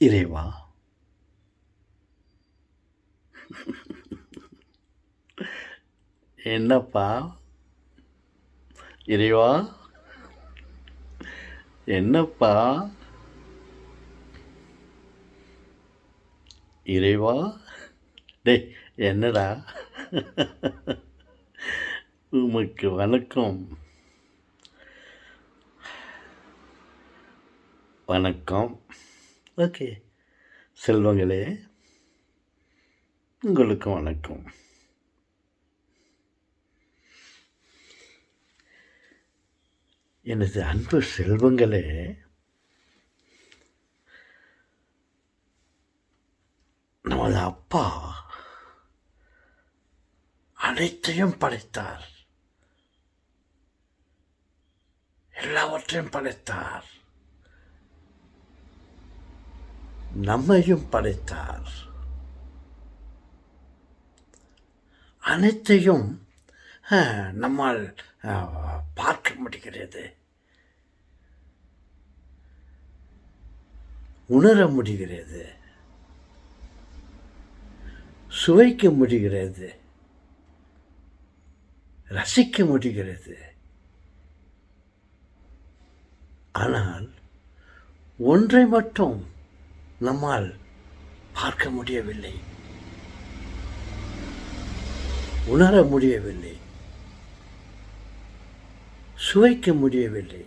இறைவா, என்னப்பா? இறைவா, என்னப்பா? இறைவா, டேய், என்னடா? உமக்கு வணக்கம். வணக்கம். ஓகே, செல்வங்களே, உங்களுக்கும் வணக்கம். எனது அன்பு செல்வங்களே, நமது அப்பா அனைத்தையும் படைத்தார், எல்லாவற்றையும் படைத்தார், நம்மையும் படைத்தார். அனைத்தையும் நம்மால் பார்க்க முடிகிறது, உணர முடிகிறது, சுவைக்க முடிகிறது, ரசிக்க முடிகிறது. ஆனால் ஒன்றை மட்டும் நம்மால் பார்க்க முடியவில்லை, உணர முடியவில்லை, சுவைக்க முடியவில்லை.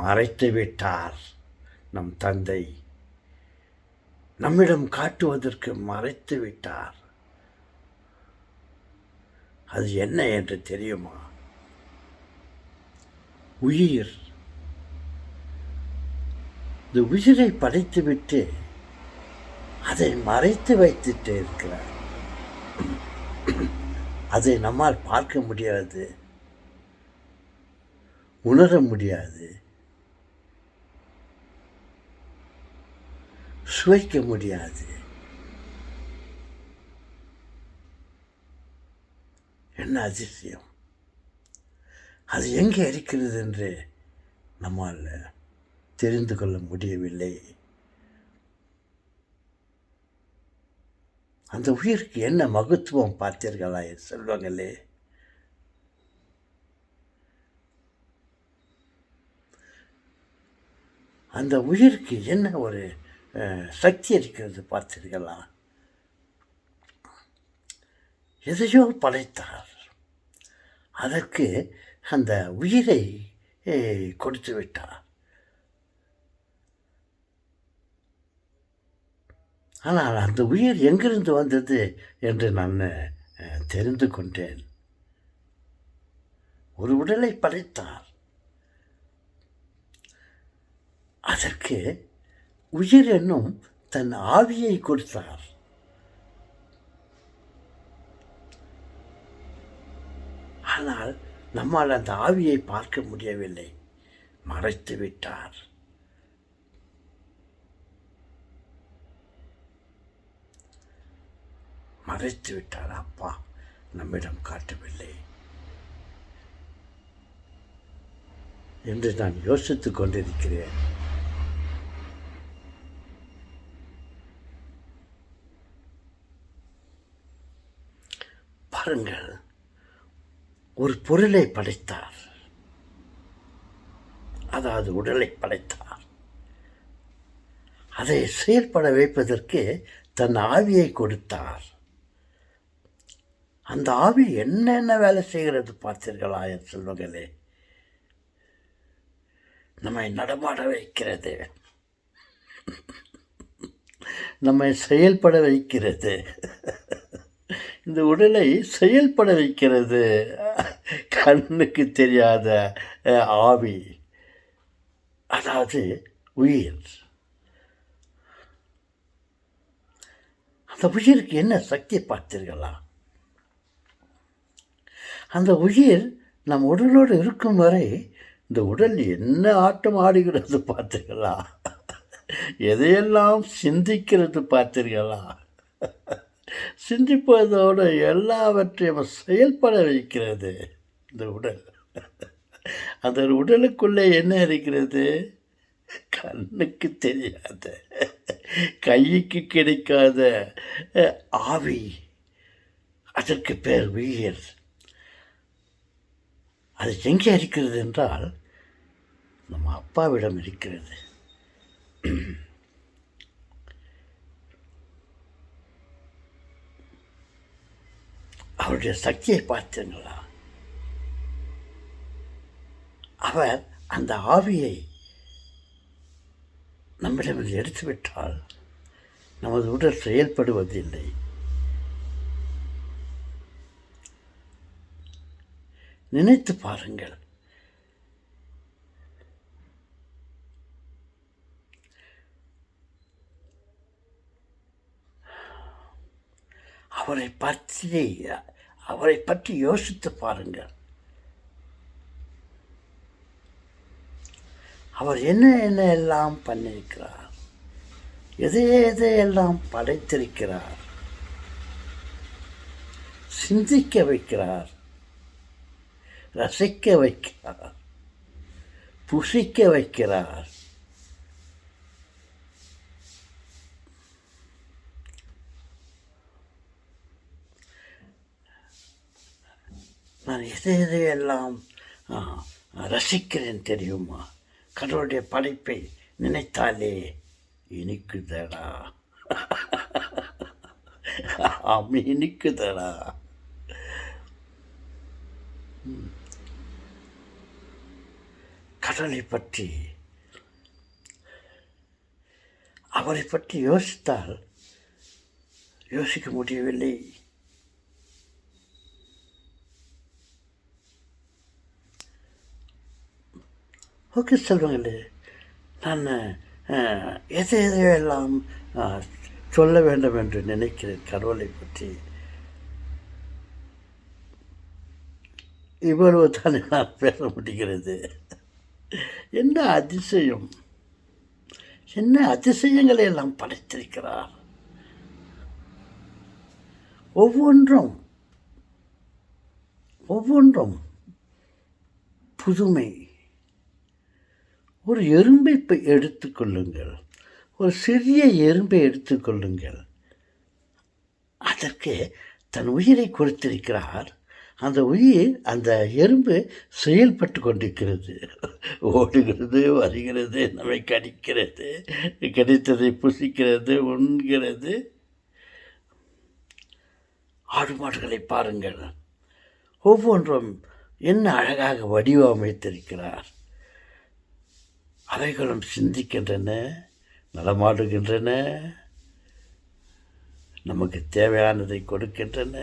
மறைத்து விட்டார் நம் தந்தை, நம்மிடம் காட்டுவதற்கு மறைத்து விட்டார். அது என்ன என்று தெரியுமா? உயிர். இந்த உயிரை படைத்துவிட்டு அதை மறைத்து வைத்துட்டு இருக்கிறார். அதை நம்மால் பார்க்க முடியாது, உணர முடியாது, சுவைக்க முடியாது. என்ன அதிசயம்! அது எங்கே இருக்கிறது என்று நம்மால் தெரிந்து கொள்ள முடியவில்லை. அந்த உயிருக்கு என்ன மகத்துவம் பார்த்தீர்களா செல்வங்களே? அந்த உயிருக்கு என்ன ஒரு சக்தி இருக்கிறது பார்த்தீர்களா? எதையோ படைத்தார், அதற்கு அந்த உயிரை கொடுத்து விட்டார். ஆனால் அந்த உயிர் எங்கிருந்து வந்தது என்று நான் தெரிந்து கொண்டேன். ஒரு உடலை படைத்தார், அதற்கு உயிர் என்னும் தன் ஆவியை கொடுத்தார். ஆனால் நம்மால் அந்த ஆவியை பார்க்க முடியவில்லை, மறைத்து விட்டார். மறைத்து விட்டார் அப்பா, நம்மிடம் காட்டவில்லை என்று நான் யோசித்துக் கொண்டிருக்கிறேன். பாருங்கள், ஒரு பொருளை படைத்தார், அதாவது உடலை படைத்தார். அதை செயல்பட வைப்பதற்கு தன் ஆவியை கொடுத்தார். அந்த ஆவி என்னென்ன வேலை செய்கிறது பார்த்தீர்களா என் செல்வங்களே? நம்மை நடமாட வைக்கிறது, நம்மை செயல்பட வைக்கிறது, இந்த உடலை செயல்பட வைக்கிறது. கண்ணுக்கு தெரியாத ஆவி, அதாவது உயிர். அந்த உயிருக்கு என்ன சக்தி பார்த்தீர்களா? அந்த உயிர் நம் உடலோடு இருக்கும் வரை இந்த உடல் என்ன ஆட்டம் ஆடுகிறது பார்த்தீர்களா? எதையெல்லாம் சிந்திக்கிறது பார்த்தீர்களா? சிந்திப்பதோடு எல்லாவற்றையும் செயல்பட வைக்கிறது இந்த உடல். அந்த உடலுக்குள்ளே என்ன இருக்கிறது? கண்ணுக்கு தெரியாத, கைக்கு கிடைக்காத ஆவி, அதற்கு பேர் உயிர். அது எங்கே இருக்கிறது என்றால் நம்ம அப்பாவிடம் இருக்கிறது. அவருடைய சக்தியை பார்த்தீங்களா? அவர் அந்த ஆவியை நம்மிடமிருந்து எடுத்துவிட்டால் நமது உடல் செயல்படுவதில்லை. நினைத்து பாருங்கள். அவரை பற்றி யோசித்து பாருங்கள். அவர் என்ன எல்லாம் பண்ணியிருக்கிறார், எதையெல்லாம் படைத்திருக்கிறார். சிந்திக்க வைக்கிறார், ரசிக்க வைக்கிறார், புசிக்க வைக்கிறார். நான் எதையெல்லாம் ரசிக்கிறேன் தெரியுமா? கடவுளுடைய படைப்பை நினைத்தாலே இனிக்குதடா. இனிக்குதடா. கடவுளை பற்றி, அவரை பற்றி யோசித்தால் யோசிக்க முடியவில்லை. ஓகே செல்வங்களே, நான் எதையெல்லாம் சொல்ல வேண்டும் என்று நினைக்கிறேன் கடவுளை பற்றி. இவ்வளவு தானே நான் பேச முடிகிறது. என்ன அதிசயம், என்ன அதிசயங்களை எல்லாம் படைத்திருக்கிறார். ஒவ்வொன்றும் புதுமை. ஒரு எறும்பை எடுத்துக்கொள்ளுங்கள், ஒரு சிறிய எறும்பை எடுத்துக்கொள்ளுங்கள். அதற்கு தன் உயிரை கொடுத்திருக்கிறார். அந்த உயிர், அந்த எறும்பு செயல்பட்டு கொண்டிருக்கிறது. ஓடுகிறது, வருகிறது, நம்மை கடிக்கிறது, கிடைத்ததை புசிக்கிறது, உண்கிறது. ஆடு மாடுகளை பாருங்கள், ஒவ்வொன்றும் என்ன அழகாக வடிவமைத்திருக்கிறார். அவைகளும் சிந்திக்கின்றன, நடமாடுகின்றன, நமக்கு தேவையானதை கொடுக்கின்றன,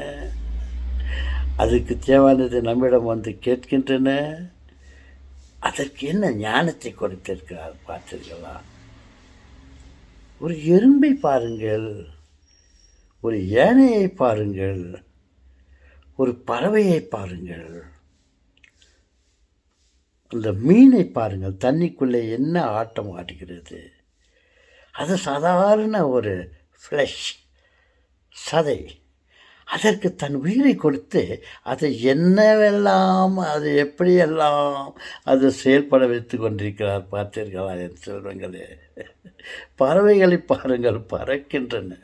அதுக்கு தேவையானதை நம்மிடம் வந்து கேட்கின்றன. அதற்கு என்ன ஞானத்தை கொடுத்திருக்கிறார் பார்த்தீர்களா? ஒரு எறும்பை பாருங்கள், ஒரு யானையை பாருங்கள், ஒரு பறவையை பாருங்கள், அந்த மீனை பாருங்கள், தண்ணிக்குள்ளே என்ன ஆட்டம் ஆடுகிறது. அது சாதாரண ஒரு ஃப்ளஷ், சதை. அதற்கு தன் உயிரை கொடுத்து அதை என்னவெல்லாம், அது எப்படியெல்லாம் அது செயல்பட வைத்து கொண்டிருக்கிறார் பார்த்தீர்களா என் செல்வங்களே? பறவைகளை பாருங்கள், பறக்கின்றன,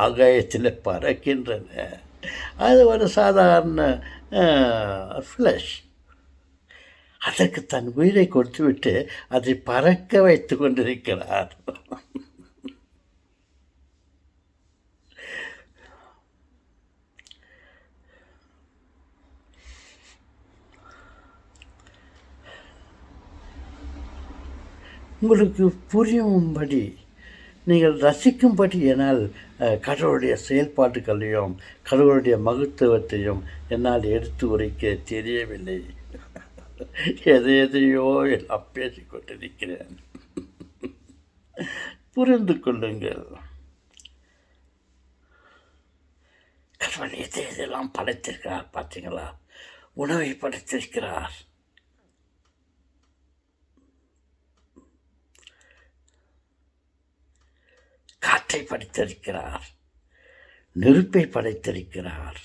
ஆகாயத்தில் பறக்கின்றன. அது ஒரு சாதாரண ஃப்ளஷ். அதற்கு தன் உயிரை கொடுத்துவிட்டு அதை பறக்க வைத்து கொண்டிருக்கிறார். உங்களுக்கு புரியும்படி, நீங்கள் ரசிக்கும்படி என்னால் கடவுளுடைய செயல்பாட்டுகளையும் கடவுளுடைய மகத்துவத்தையும் என்னால் எடுத்து உரைக்க தெரியவில்லை. எதையோ எல்லாம் பேசிக்கொண்டிருக்கிறேன். புரிந்து கொள்ளுங்கள். கடவுள் எதையெல்லாம் படைத்திருக்கிறார் பார்த்தீங்களா? உணவை படைத்திருக்கிறார், காற்றை படைத்திருக்கிறார், நெருப்பை படைத்திருக்கிறார்,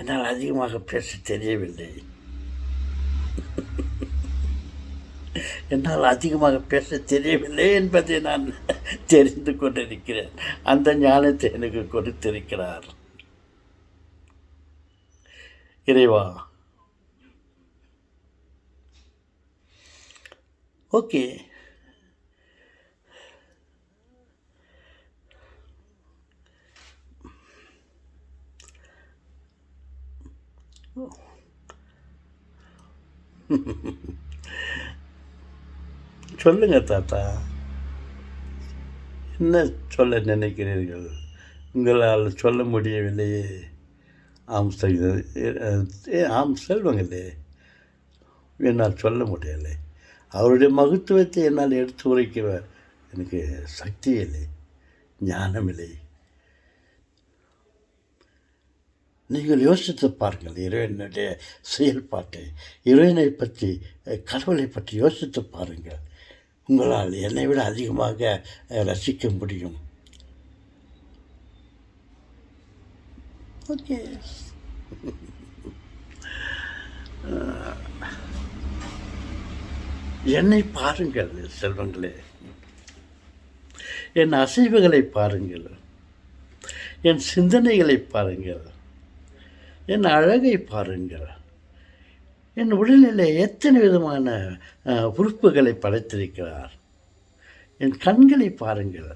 என்னால் அதிகமாக பேச தெரியவில்லை. என்னால் அதிகமாக பேச தெரியவில்லை என்பதை நான் தெரிந்து கொண்டிருக்கிறேன். அந்த ஞானத்தை எனக்கு கொடுத்திருக்கிறார் இறைவா. ஓகே, சொல்லுங்க தாத்தா, என்ன சொல்ல நினைக்கிறீர்கள்? உங்களால் சொல்ல முடியவில்லையே. ஆம் ஆம் செல்வங்களே, என்னால் சொல்ல முடியலை. அவருடைய மகத்துவத்தை என்னால் எடுத்து உரைக்க எனக்கு சக்தி இல்லை, ஞானம் இல்லை. நீங்கள் யோசித்து பாருங்கள் இறைவனுடைய செயல்பாட்டை, இறைவனை பற்றி, கடவுளை பற்றி யோசித்து பாருங்கள். உங்களால் என்னை விட அதிகமாக ரசிக்க முடியும். ஓகே, என்னை பாருங்கள் செல்வங்களே, என் அசைவுகளை பாருங்கள், என் சிந்தனைகளை பாருங்கள், என் அழகை பாருங்கள். என் உடலில் எத்தனை விதமான உறுப்புகளை படைத்திருக்கிறார். என் கண்களை பாருங்கள்,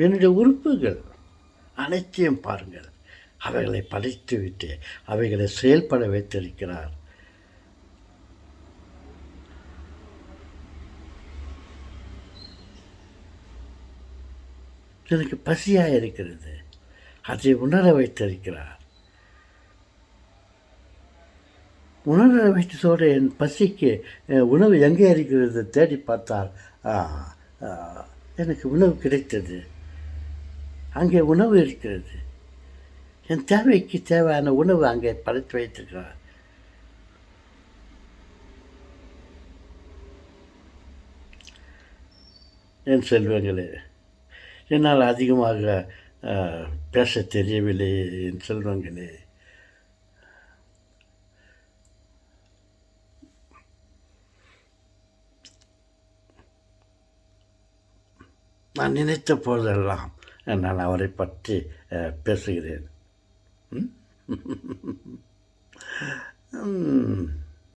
என்னுடைய உறுப்புகள் அனைத்தையும் பாருங்கள். அவைகளை படைத்துவிட்டு அவைகளை செயல்பட வைத்திருக்கிறார். எனக்கு பசியாக இருக்கிறது, அதை உணர வைத்திருக்கிறார். உணர வைத்ததோடு என் பசிக்கு உணவு எங்கே இருக்கிறது தேடி பார்த்தால் எனக்கு உணவு கிடைத்தது. அங்கே உணவு இருக்கிறது. என் தேவைக்கு தேவையான உணவு அங்கே படைத்து வைத்திருக்கிறார். என் செல்வங்களே, என்னால் அதிகமாக பேச தெரியவில்லை. என் செல்வங்களே, நான் நினைத்த போதெல்லாம் நான் அவரை பற்றி பேசுகிறேன்.